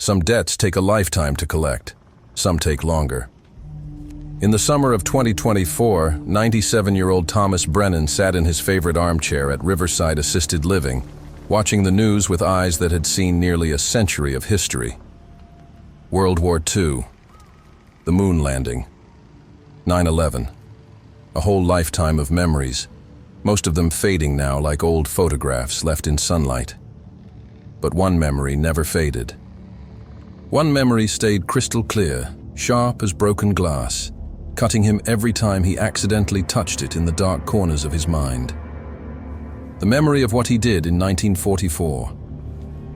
Some debts take a lifetime to collect. Some take longer. In the summer of 2024, 97-year-old Thomas Brennan sat in his favorite armchair at Riverside Assisted Living, watching the news with eyes that had seen nearly a century of history. World War II, the moon landing, 9/11, a whole lifetime of memories, most of them fading now like old photographs left in sunlight. But one memory never faded. One memory stayed crystal clear, sharp as broken glass, cutting him every time he accidentally touched it in the dark corners of his mind. The memory of what he did in 1944.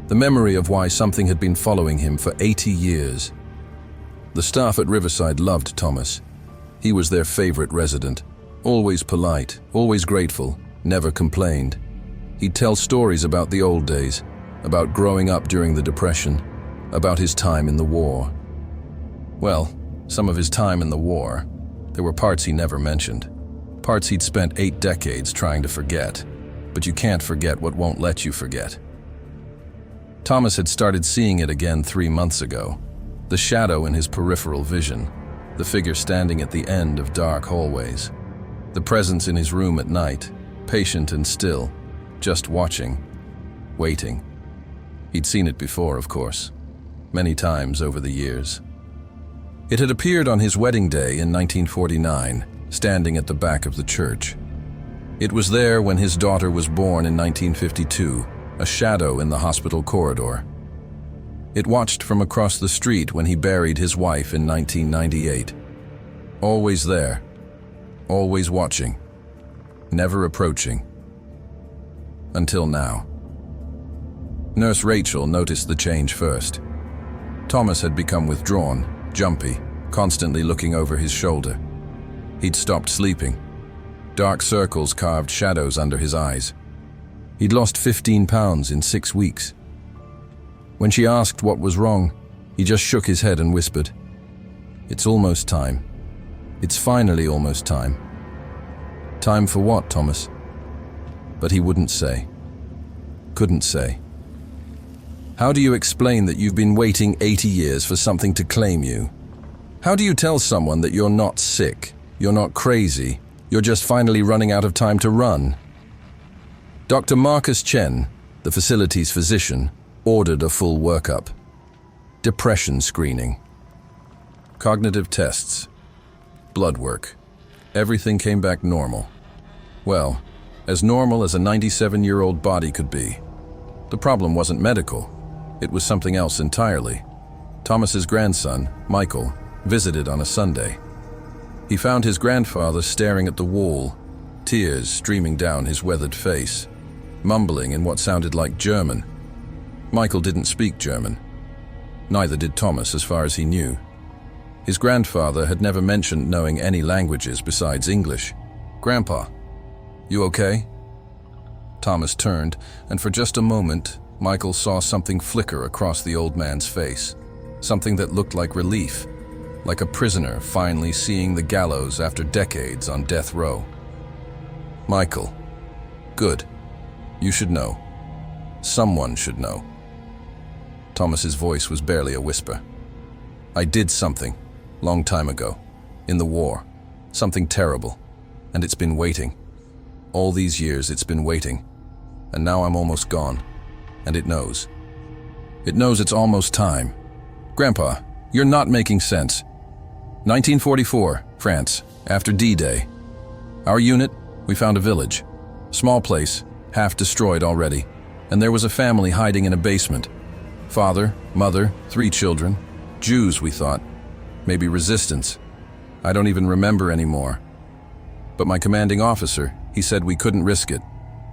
The memory of why something had been following him for 80 years. The staff at Riverside loved Thomas. He was their favorite resident, always polite, always grateful, never complained. He'd tell stories about the old days, about growing up during the Depression, about his time in the war. Well, some of his time in the war, there were parts he never mentioned. Parts he'd spent 8 decades trying to forget. But you can't forget what won't let you forget. Thomas had started seeing it again 3 months ago. The shadow in his peripheral vision, the figure standing at the end of dark hallways, the presence in his room at night, patient and still, just watching, waiting. He'd seen it before, of course, many times over the years. It had appeared on his wedding day in 1949, standing at the back of the church. It was there when his daughter was born in 1952, a shadow in the hospital corridor. It watched from across the street when he buried his wife in 1998. Always there, always watching, never approaching. Until now. Nurse Rachel noticed the change first. Thomas had become withdrawn, jumpy, constantly looking over his shoulder. He'd stopped sleeping. Dark circles carved shadows under his eyes. He'd lost 15 pounds in 6 weeks. When she asked what was wrong, he just shook his head and whispered, "It's almost time. It's finally almost time." Time for what, Thomas? But he wouldn't say. Couldn't say. How do you explain that you've been waiting 80 years for something to claim you? How do you tell someone that you're not sick, you're not crazy, you're just finally running out of time to run? Dr. Marcus Chen, the facility's physician, ordered a full workup. Depression screening. Cognitive tests. Blood work. Everything came back normal. Well, as normal as a 97-year-old body could be. The problem wasn't medical. It was something else entirely. Thomas's grandson, Michael, visited on a Sunday. He found his grandfather staring at the wall, tears streaming down his weathered face, mumbling in what sounded like German. Michael didn't speak German. Neither did Thomas, as far as he knew. His grandfather had never mentioned knowing any languages besides English. "Grandpa, you okay?" Thomas turned, and for just a moment, Michael saw something flicker across the old man's face. Something that looked like relief, like a prisoner finally seeing the gallows after decades on death row. "Michael, good. You should know. Someone should know." Thomas's voice was barely a whisper. "I did something, long time ago, in the war. Something terrible. And it's been waiting. All these years it's been waiting. And now I'm almost gone. And it knows. It knows it's almost time. Grandpa, you're not making sense. 1944, France, after D-Day. Our unit, we found a village. Small place, half destroyed already. And there was a family hiding in a basement. Father, mother, 3 children. Jews, we thought. Maybe resistance. I don't even remember anymore. But my commanding officer, he said we couldn't risk it.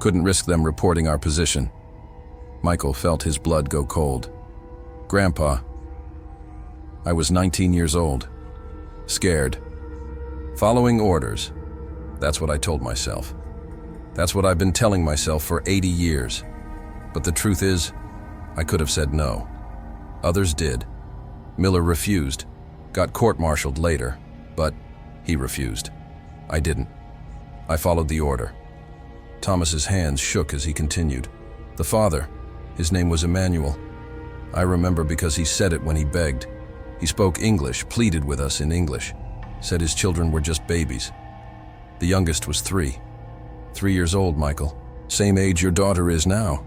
Couldn't risk them reporting our position. Michael felt his blood go cold. Grandpa. I was 19 years old. Scared. Following orders. That's what I told myself. That's what I've been telling myself for 80 years. But the truth is, I could have said no. Others did. Miller refused. Got court-martialed later. But he refused. I didn't. I followed the order. Thomas's hands shook as he continued. The father, his name was Emmanuel. I remember because he said it when he begged. He spoke English, pleaded with us in English, said his children were just babies. The youngest was 3. 3 years old, Michael. Same age your daughter is now.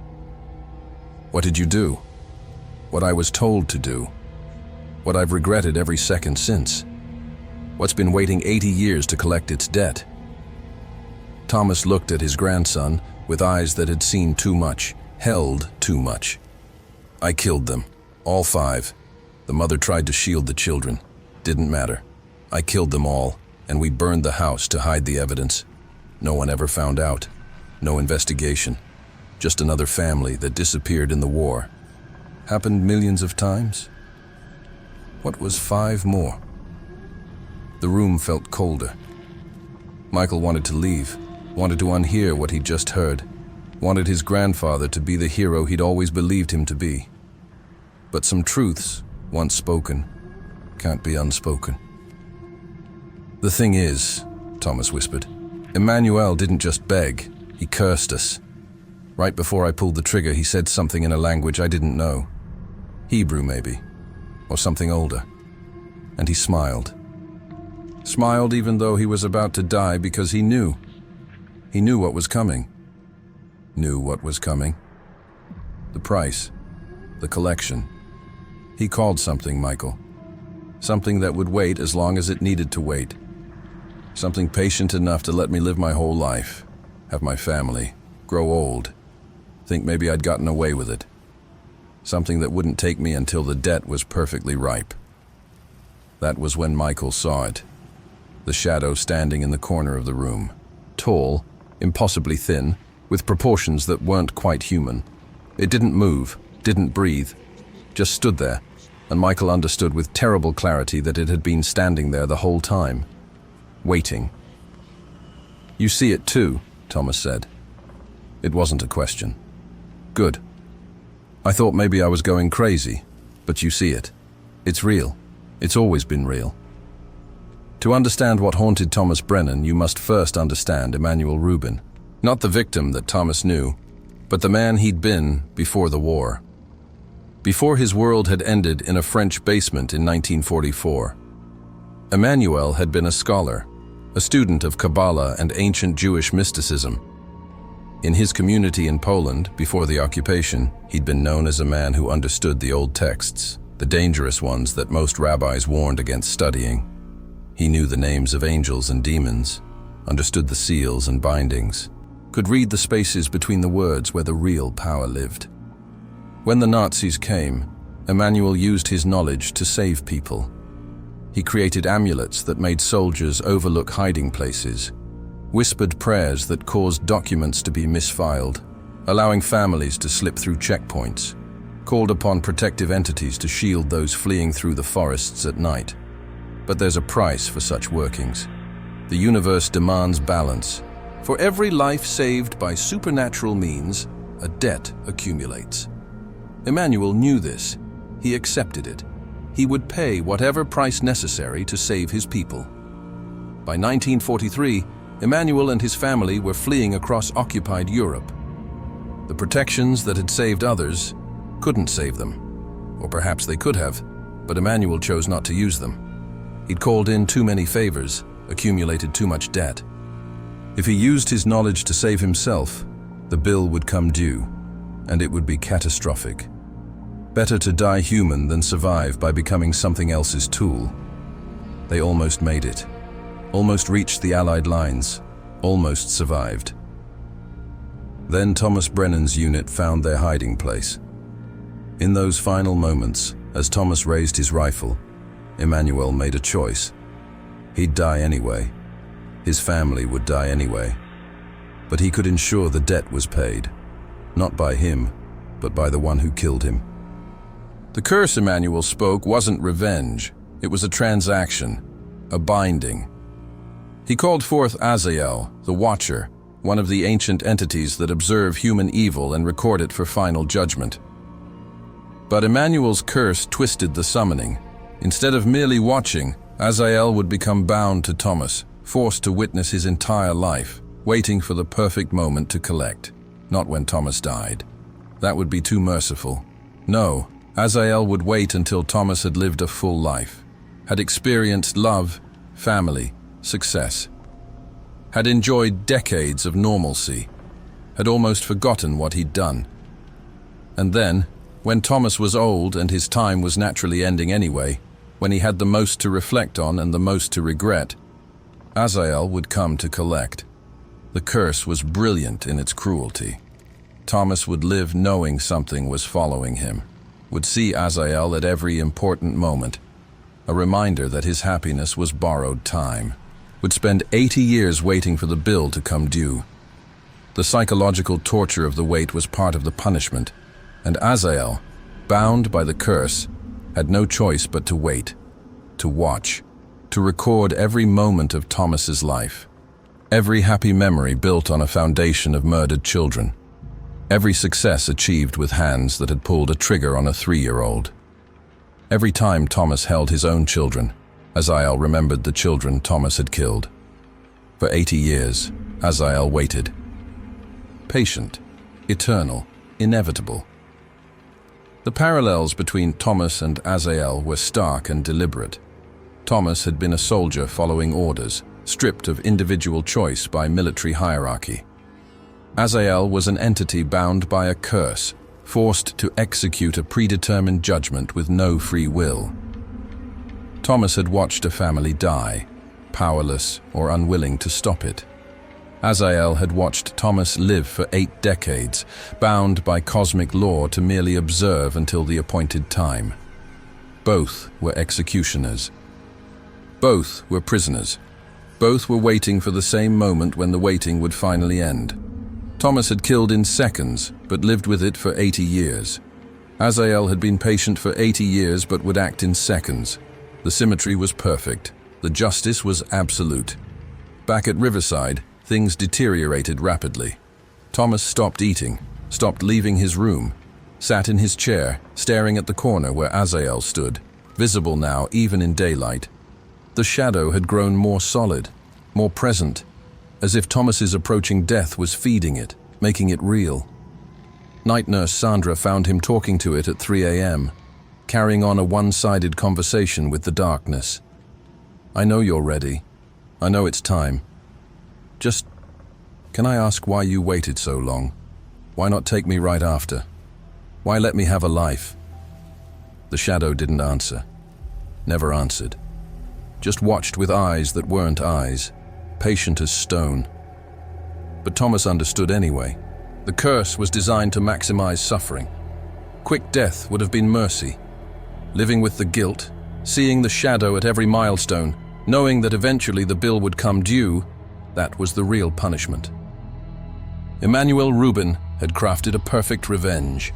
What did you do? What I was told to do. What I've regretted every second since. What's been waiting 80 years to collect its debt. Thomas looked at his grandson with eyes that had seen too much, held too much. I killed them, all 5. The mother tried to shield the children. Didn't matter. I killed them all, and we burned the house to hide the evidence. No one ever found out. No investigation. Just another family that disappeared in the war. Happened millions of times. What was 5 more? The room felt colder. Michael wanted to leave, wanted to unhear what he'd just heard, wanted his grandfather to be the hero he'd always believed him to be. But some truths, once spoken, can't be unspoken. The thing is, Thomas whispered, Emmanuel didn't just beg, he cursed us. Right before I pulled the trigger, he said something in a language I didn't know. Hebrew, maybe, or something older. And he smiled. Smiled even though he was about to die because he knew. He knew what was coming. Knew what was coming. The price. The collection. He called something, Michael. Something that would wait as long as it needed to wait. Something patient enough to let me live my whole life, have my family, grow old, think maybe I'd gotten away with it. Something that wouldn't take me until the debt was perfectly ripe. That was when Michael saw it. The shadow standing in the corner of the room. Tall, impossibly thin, with proportions that weren't quite human. It didn't move, didn't breathe, just stood there, and Michael understood with terrible clarity that it had been standing there the whole time, waiting. You see it too, Thomas said. It wasn't a question. Good. I thought maybe I was going crazy, but you see it. It's real. It's always been real. To understand what haunted Thomas Brennan, you must first understand Emanuel Rubin. Not the victim that Thomas knew, but the man he'd been before the war. Before his world had ended in a French basement in 1944. Emanuel had been a scholar, a student of Kabbalah and ancient Jewish mysticism. In his community in Poland, before the occupation, he'd been known as a man who understood the old texts, the dangerous ones that most rabbis warned against studying. He knew the names of angels and demons, understood the seals and bindings, could read the spaces between the words where the real power lived. When the Nazis came, Emanuel used his knowledge to save people. He created amulets that made soldiers overlook hiding places, whispered prayers that caused documents to be misfiled, allowing families to slip through checkpoints, called upon protective entities to shield those fleeing through the forests at night. But there's a price for such workings. The universe demands balance. For every life saved by supernatural means, a debt accumulates. Emanuel knew this. He accepted it. He would pay whatever price necessary to save his people. By 1943, Emanuel and his family were fleeing across occupied Europe. The protections that had saved others couldn't save them. Or perhaps they could have, but Emanuel chose not to use them. He'd called in too many favors, accumulated too much debt. If he used his knowledge to save himself, the bill would come due, and it would be catastrophic. Better to die human than survive by becoming something else's tool. They almost made it. Almost reached the Allied lines. Almost survived. Then Thomas Brennan's unit found their hiding place. In those final moments, as Thomas raised his rifle, Emanuel made a choice. He'd die anyway. His family would die anyway. But he could ensure the debt was paid. Not by him, but by the one who killed him. The curse Emanuel spoke wasn't revenge. It was a transaction, a binding. He called forth Azael, the Watcher, one of the ancient entities that observe human evil and record it for final judgment. But Emanuel's curse twisted the summoning. Instead of merely watching, Azael would become bound to Thomas, forced to witness his entire life, waiting for the perfect moment to collect. Not when Thomas died. That would be too merciful. No, Azael would wait until Thomas had lived a full life, had experienced love, family, success, had enjoyed decades of normalcy, had almost forgotten what he'd done. And then, when Thomas was old and his time was naturally ending anyway, when he had the most to reflect on and the most to regret, Azael would come to collect. The curse was brilliant in its cruelty. Thomas would live knowing something was following him, would see Azael at every important moment, a reminder that his happiness was borrowed time, would spend 80 years waiting for the bill to come due. The psychological torture of the wait was part of the punishment, and Azael, bound by the curse, had no choice but to wait, to watch, to record every moment of Thomas's life, every happy memory built on a foundation of murdered children, every success achieved with hands that had pulled a trigger on a 3-year-old. Every time Thomas held his own children, Azael remembered the children Thomas had killed. For 80 years, Azael waited. Patient, eternal, inevitable. The parallels between Thomas and Azael were stark and deliberate. Thomas had been a soldier following orders, stripped of individual choice by military hierarchy. Azael was an entity bound by a curse, forced to execute a predetermined judgment with no free will. Thomas had watched a family die, powerless or unwilling to stop it. Azael had watched Thomas live for 8 decades, bound by cosmic law to merely observe until the appointed time. Both were executioners. Both were prisoners. Both were waiting for the same moment when the waiting would finally end. Thomas had killed in seconds, but lived with it for 80 years. Azael had been patient for 80 years, but would act in seconds. The symmetry was perfect. The justice was absolute. Back at Riverside, things deteriorated rapidly. Thomas stopped eating, stopped leaving his room, sat in his chair, staring at the corner where Azael stood, visible now even in daylight. The shadow had grown more solid, more present, as if Thomas's approaching death was feeding it, making it real. Night nurse Sandra found him talking to it at 3 a.m., carrying on a one-sided conversation with the darkness. "I know you're ready. I know it's time. Just, can I ask why you waited so long? Why not take me right after? Why let me have a life?" The shadow didn't answer. Never answered. Just watched with eyes that weren't eyes, patient as stone. But Thomas understood anyway. The curse was designed to maximize suffering. Quick death would have been mercy. Living with the guilt, seeing the shadow at every milestone, knowing that eventually the bill would come due, that was the real punishment. Emmanuel Rubin had crafted a perfect revenge.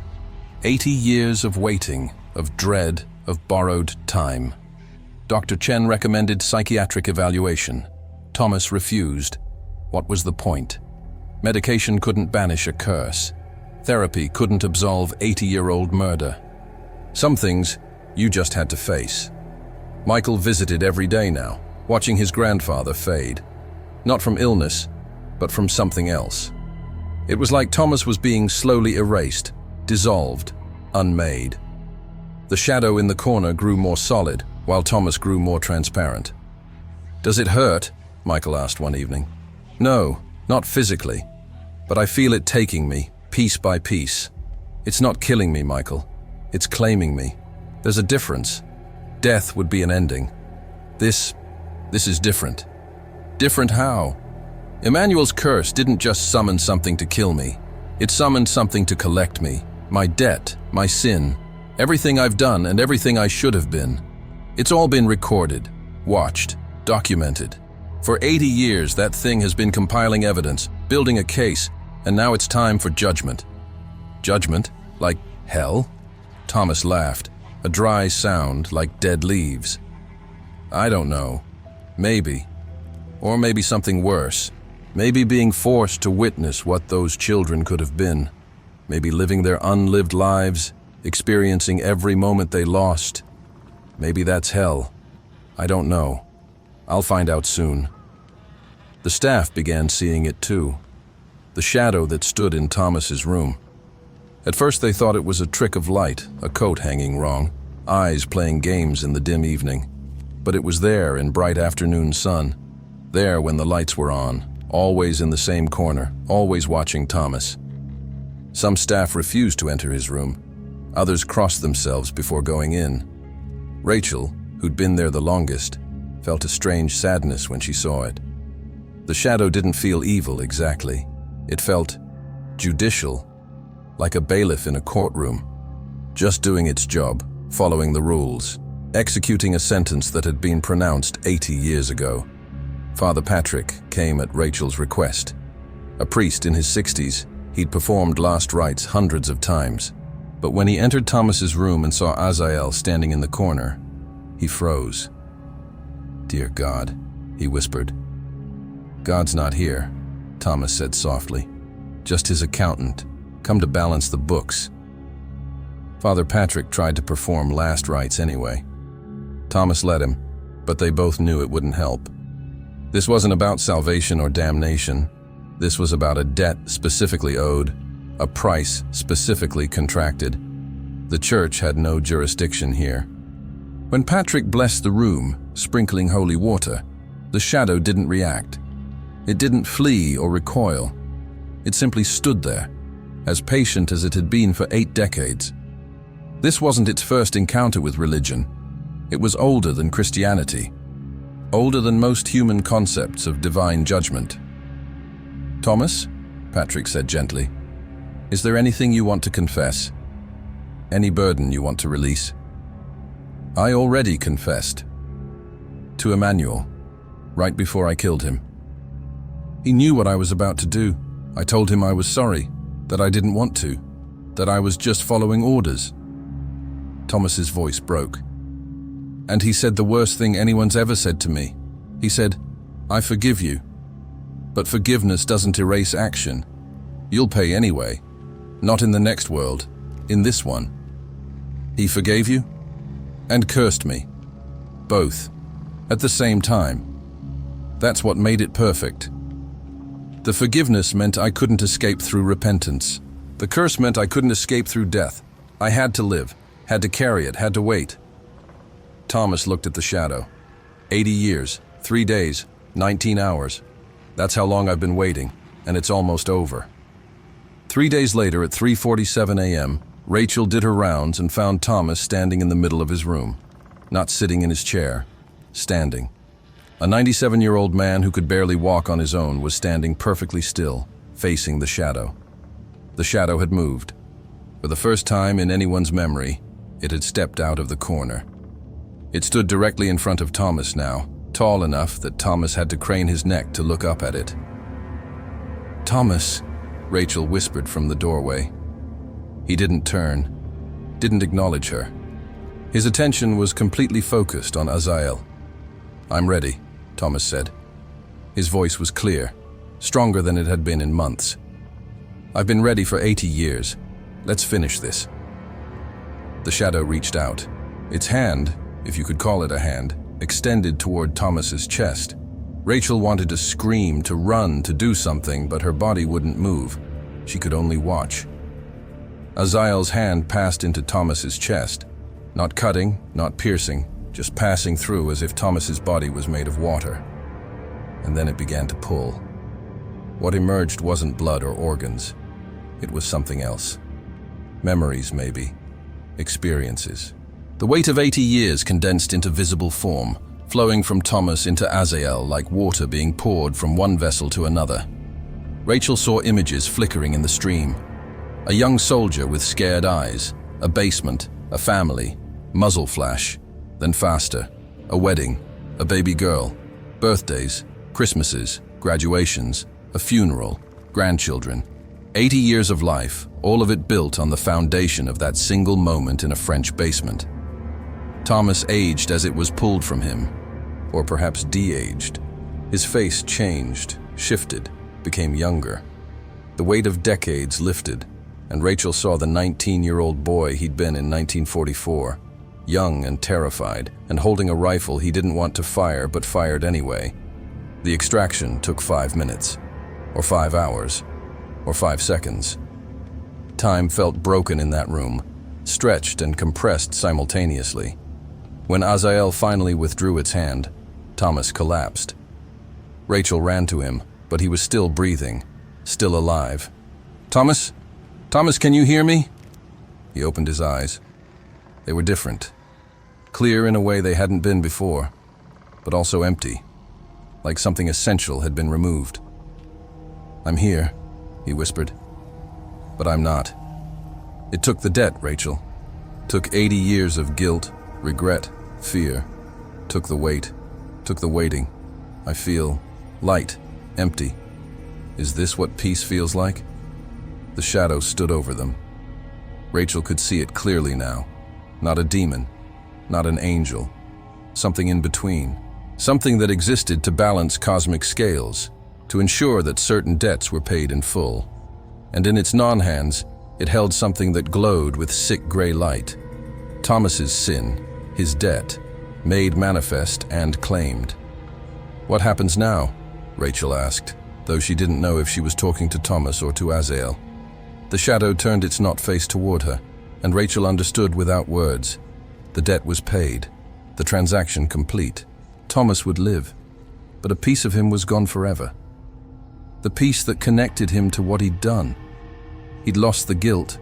80 years of waiting, of dread, of borrowed time. Dr. Chen recommended psychiatric evaluation. Thomas refused. What was the point? Medication couldn't banish a curse. Therapy couldn't absolve 80-year-old murder. Some things you just had to face. Michael visited every day now, watching his grandfather fade. Not from illness, but from something else. It was like Thomas was being slowly erased, dissolved, unmade. The shadow in the corner grew more solid, while Thomas grew more transparent. "Does it hurt?" Michael asked one evening. "No, not physically, but I feel it taking me, piece by piece. It's not killing me, Michael. It's claiming me. There's a difference. Death would be an ending. This is different." "Different how?" "Emmanuel's curse didn't just summon something to kill me. It summoned something to collect me. My debt, my sin, everything I've done and everything I should have been. It's all been recorded, watched, documented. For 80 years, that thing has been compiling evidence, building a case, and now it's time for judgment." "Judgment? Like hell?" Thomas laughed, a dry sound like dead leaves. "I don't know. Maybe. Or maybe something worse. Maybe being forced to witness what those children could have been. Maybe living their unlived lives, experiencing every moment they lost. Maybe that's hell. I don't know. I'll find out soon." The staff began seeing it too. The shadow that stood in Thomas's room. At first they thought it was a trick of light, a coat hanging wrong, eyes playing games in the dim evening. But it was there in bright afternoon sun, there when the lights were on, always in the same corner, always watching Thomas. Some staff refused to enter his room. Others crossed themselves before going in. Rachel, who'd been there the longest, felt a strange sadness when she saw it. The shadow didn't feel evil exactly. It felt judicial, like a bailiff in a courtroom, just doing its job, following the rules, executing a sentence that had been pronounced 80 years ago. Father Patrick came at Rachel's request. A priest in his 60s, he'd performed last rites hundreds of times. But when he entered Thomas's room and saw Azael standing in the corner, he froze. "Dear God," he whispered. "God's not here," Thomas said softly. "Just his accountant, come to balance the books." Father Patrick tried to perform last rites anyway. Thomas let him, but they both knew it wouldn't help. This wasn't about salvation or damnation. This was about a debt specifically owed, a price specifically contracted. The church had no jurisdiction here. When Patrick blessed the room, sprinkling holy water, the shadow didn't react. It didn't flee or recoil. It simply stood there, as patient as it had been for 8 decades. This wasn't its first encounter with religion. It was older than Christianity, older than most human concepts of divine judgment. "Thomas," Patrick said gently, "is there anything you want to confess? Any burden you want to release?" "I already confessed. To Emmanuel, right before I killed him. He knew what I was about to do. I told him I was sorry, that I didn't want to, that I was just following orders." Thomas's voice broke. "And he said the worst thing anyone's ever said to me. He said, 'I forgive you.' But forgiveness doesn't erase action. You'll pay anyway. Not in the next world, in this one." "He forgave you?" "And cursed me. Both. At the same time. That's what made it perfect. The forgiveness meant I couldn't escape through repentance. The curse meant I couldn't escape through death. I had to live, had to carry it, had to wait." Thomas looked at the shadow. 80 years, 3 days, 19 hours. That's how long I've been waiting, and it's almost over. 3 days later at 3:47 a.m., Rachel did her rounds and found Thomas standing in the middle of his room. Not sitting in his chair, standing. A 97-year-old man who could barely walk on his own was standing perfectly still, facing the shadow. The shadow had moved. For the first time in anyone's memory, it had stepped out of the corner. It stood directly in front of Thomas now, tall enough that Thomas had to crane his neck to look up at it. "Thomas," Rachel whispered from the doorway. He didn't turn, didn't acknowledge her. His attention was completely focused on Azael. "I'm ready," Thomas said. His voice was clear, stronger than it had been in months. "I've been ready for 80 years. Let's finish this." The shadow reached out. Its hand, if you could call it a hand, extended toward Thomas's chest. Rachel wanted to scream, to run, to do something, but her body wouldn't move. She could only watch. Azael's hand passed into Thomas's chest, not cutting, not piercing, just passing through as if Thomas's body was made of water. And then it began to pull. What emerged wasn't blood or organs. It was something else. Memories, maybe. Experiences. The weight of 80 years condensed into visible form, flowing from Thomas into Azael like water being poured from one vessel to another. Rachel saw images flickering in the stream. A young soldier with scared eyes, a basement, a family, muzzle flash, then faster, a wedding, a baby girl, birthdays, Christmases, graduations, a funeral, grandchildren. 80 years of life, all of it built on the foundation of that single moment in a French basement. Thomas aged as it was pulled from him, or perhaps de-aged. His face changed, shifted, became younger. The weight of decades lifted, and Rachel saw the 19-year-old boy he'd been in 1944, young and terrified, and holding a rifle he didn't want to fire but fired anyway. The extraction took 5 minutes, or 5 hours, or 5 seconds. Time felt broken in that room, stretched and compressed simultaneously. When Azael finally withdrew its hand, Thomas collapsed. Rachel ran to him, but he was still breathing, still alive. "Thomas? Thomas, can you hear me?" He opened his eyes. They were different, clear in a way they hadn't been before, but also empty, like something essential had been removed. "I'm here," he whispered, "but I'm not. It took the debt, Rachel. Took 80 years of guilt, regret, fear. Took the weight, took the waiting. I feel light, empty. Is this what peace feels like?" The shadow stood over them. Rachel could see it clearly now. Not a demon, not an angel. Something in between. Something that existed to balance cosmic scales, to ensure that certain debts were paid in full. And in its non-hands, it held something that glowed with sick gray light. Thomas's sin, his debt, made manifest and claimed. "What happens now?" Rachel asked, though she didn't know if she was talking to Thomas or to Azael. The shadow turned its not face toward her, and Rachel understood without words. The debt was paid, the transaction complete. Thomas would live, but a piece of him was gone forever. The piece that connected him to what he'd done. He'd lost the guilt,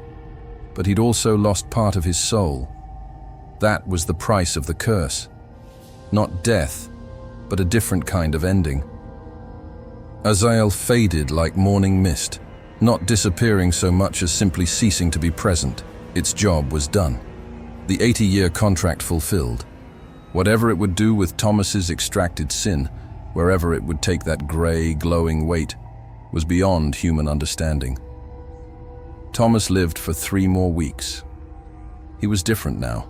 but he'd also lost part of his soul. That was the price of the curse. Not death, but a different kind of ending. Azael faded like morning mist, not disappearing so much as simply ceasing to be present. Its job was done. The 80-year contract fulfilled. Whatever it would do with Thomas's extracted sin, wherever it would take that gray, glowing weight, was beyond human understanding. Thomas lived for 3 more weeks. He was different now.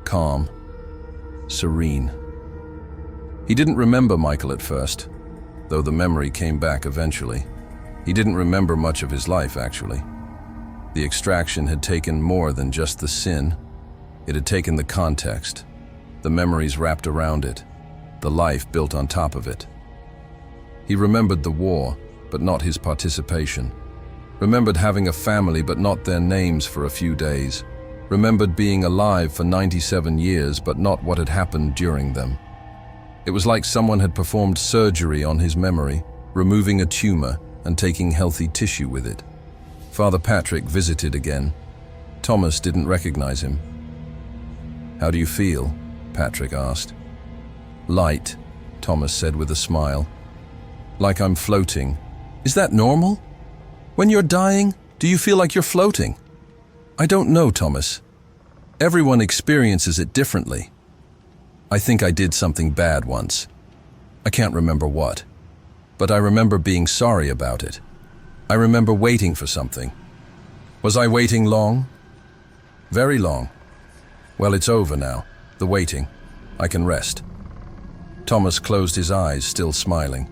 Calm. Serene. He didn't remember Michael at first, though the memory came back eventually. He didn't remember much of his life, actually. The extraction had taken more than just the sin. It had taken the context, the memories wrapped around it, the life built on top of it. He remembered the war, but not his participation. Remembered having a family, but not their names for a few days. Remembered being alive for 97 years, but not what had happened during them. It was like someone had performed surgery on his memory, removing a tumor and taking healthy tissue with it. Father Patrick visited again. Thomas didn't recognize him. "How do you feel?" Patrick asked. "Light," Thomas said with a smile. "Like I'm floating." "Is that normal? When you're dying, do you feel like you're floating?" "I don't know, Thomas. Everyone experiences it differently. I think I did something bad once. I can't remember what. But I remember being sorry about it. I remember waiting for something. Was I waiting long? Very long. Well, it's over now, the waiting. I can rest." Thomas closed his eyes, still smiling.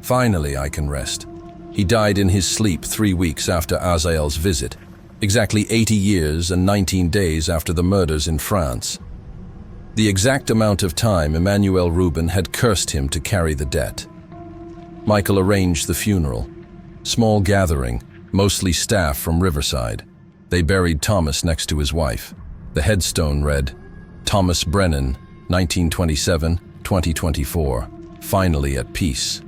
"Finally, I can rest." He died in his sleep 3 weeks after Azael's visit, exactly 80 years and 19 days after the murders in France. The exact amount of time Emmanuel Rubin had cursed him to carry the debt. Michael arranged the funeral. Small gathering, mostly staff from Riverside. They buried Thomas next to his wife. The headstone read, "Thomas Brennan, 1927-2024, finally at peace."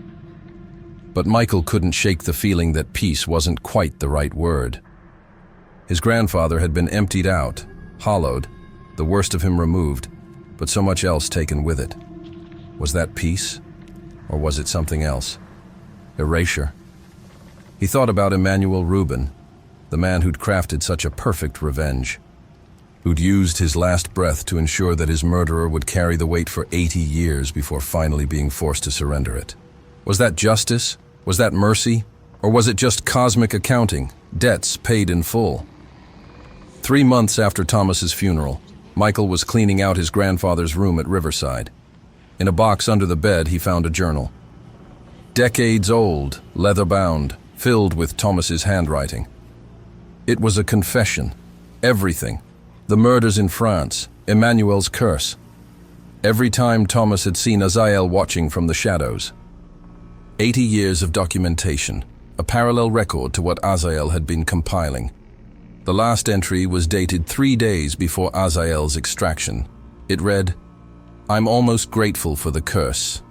But Michael couldn't shake the feeling that peace wasn't quite the right word. His grandfather had been emptied out, hollowed, the worst of him removed, but so much else taken with it. Was that peace? Or was it something else? Erasure. He thought about Emmanuel Rubin, the man who'd crafted such a perfect revenge, who'd used his last breath to ensure that his murderer would carry the weight for 80 years before finally being forced to surrender it. Was that justice? Was that mercy? Or was it just cosmic accounting, debts paid in full? 3 months after Thomas's funeral, Michael was cleaning out his grandfather's room at Riverside. In a box under the bed, he found a journal. Decades old, leather-bound, filled with Thomas's handwriting. It was a confession. Everything. The murders in France, Emmanuel's curse. Every time Thomas had seen Azael watching from the shadows. 80 years of documentation, a parallel record to what Azael had been compiling. The last entry was dated 3 days before Azael's extraction. It read, "I'm almost grateful for the curse.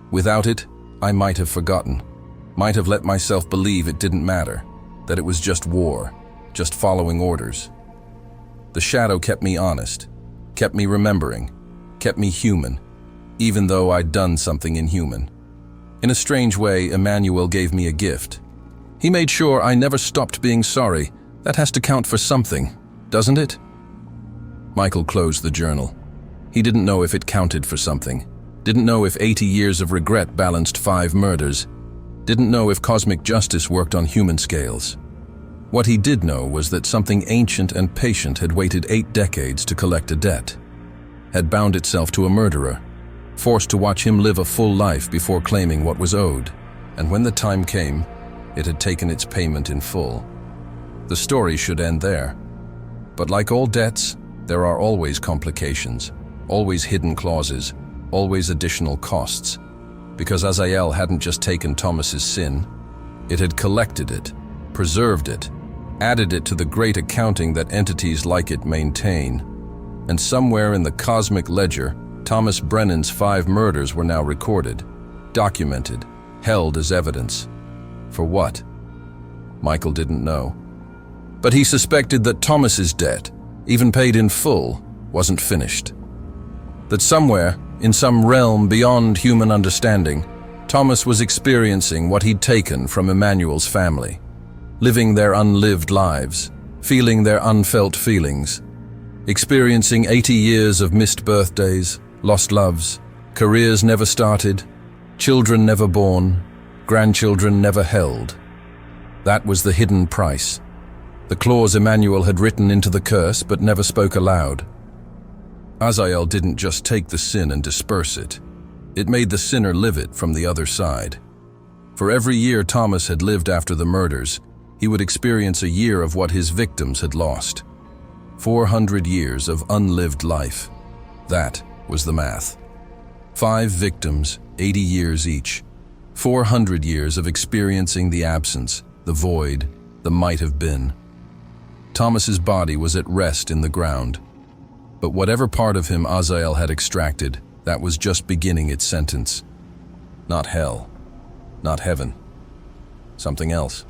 Without it, I might have forgotten, might have let myself believe it didn't matter, that it was just war, just following orders. The shadow kept me honest, kept me remembering, kept me human, even though I'd done something inhuman. In a strange way, Emmanuel gave me a gift. He made sure I never stopped being sorry. That has to count for something, doesn't it?" Michael closed the journal. He didn't know if it counted for something, didn't know if 80 years of regret balanced 5 murders, didn't know if cosmic justice worked on human scales. What he did know was that something ancient and patient had waited 8 decades to collect a debt, had bound itself to a murderer, forced to watch him live a full life before claiming what was owed, and when the time came, it had taken its payment in full. The story should end there. But like all debts, there are always complications, always hidden clauses, always additional costs. Because Azael hadn't just taken Thomas's sin, it had collected it, preserved it, added it to the great accounting that entities like it maintain. And somewhere in the cosmic ledger, Thomas Brennan's 5 murders were now recorded, documented, held as evidence. For what? Michael didn't know. But he suspected that Thomas's debt, even paid in full, wasn't finished. That somewhere, in some realm beyond human understanding, Thomas was experiencing what he'd taken from Emmanuel's family, living their unlived lives, feeling their unfelt feelings, experiencing 80 years of missed birthdays, lost loves, careers never started, children never born, grandchildren never held. That was the hidden price, the clause Emmanuel had written into the curse but never spoke aloud. Azael didn't just take the sin and disperse it. It made the sinner live it from the other side. For every year Thomas had lived after the murders, he would experience a year of what his victims had lost. 400 years of unlived life. That was the math. 5 victims, 80 years each. 400 years of experiencing the absence, the void, the might have been. Thomas's body was at rest in the ground. But whatever part of him Azael had extracted, that was just beginning its sentence. Not hell, not heaven. Something else.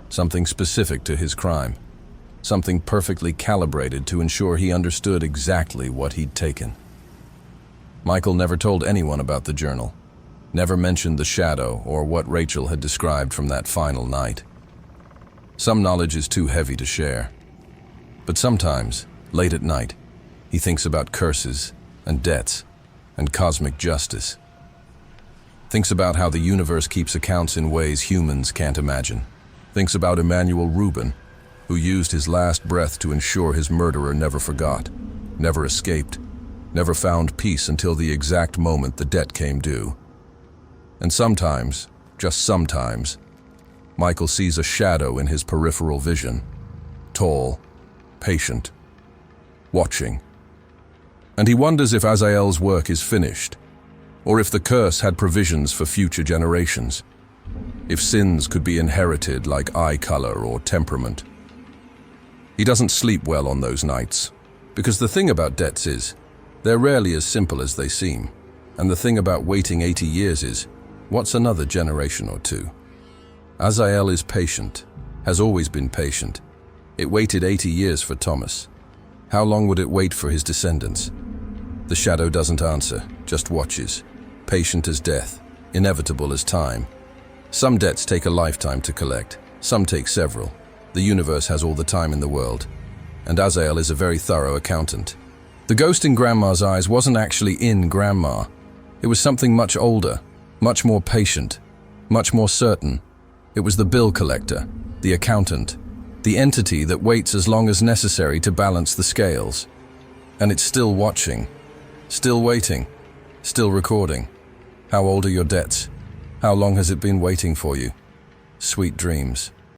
Something specific to his crime. Something perfectly calibrated to ensure he understood exactly what he'd taken. Michael never told anyone about the journal, never mentioned the shadow or what Rachel had described from that final night. Some knowledge is too heavy to share. But sometimes, late at night, he thinks about curses and debts and cosmic justice. Thinks about how the universe keeps accounts in ways humans can't imagine. Thinks about Emmanuel Rubin, who used his last breath to ensure his murderer never forgot, never escaped, never found peace until the exact moment the debt came due. And sometimes, just sometimes, Michael sees a shadow in his peripheral vision, tall, patient, watching. And he wonders if Azael's work is finished, or if the curse had provisions for future generations, if sins could be inherited like eye color or temperament. He doesn't sleep well on those nights, because the thing about debts is, they're rarely as simple as they seem, and the thing about waiting 80 years is, what's another generation or two? Azael is patient, has always been patient. It waited 80 years for Thomas. How long would it wait for his descendants? The shadow doesn't answer, just watches, patient as death, inevitable as time. Some debts take a lifetime to collect, some take several. The universe has all the time in the world, and Azael is a very thorough accountant. The ghost in Grandma's eyes wasn't actually in Grandma. It was something much older, much more patient, much more certain. It was the bill collector, the accountant, the entity that waits as long as necessary to balance the scales. And it's still watching, still waiting, still recording. How old are your debts? How long has it been waiting for you? Sweet dreams.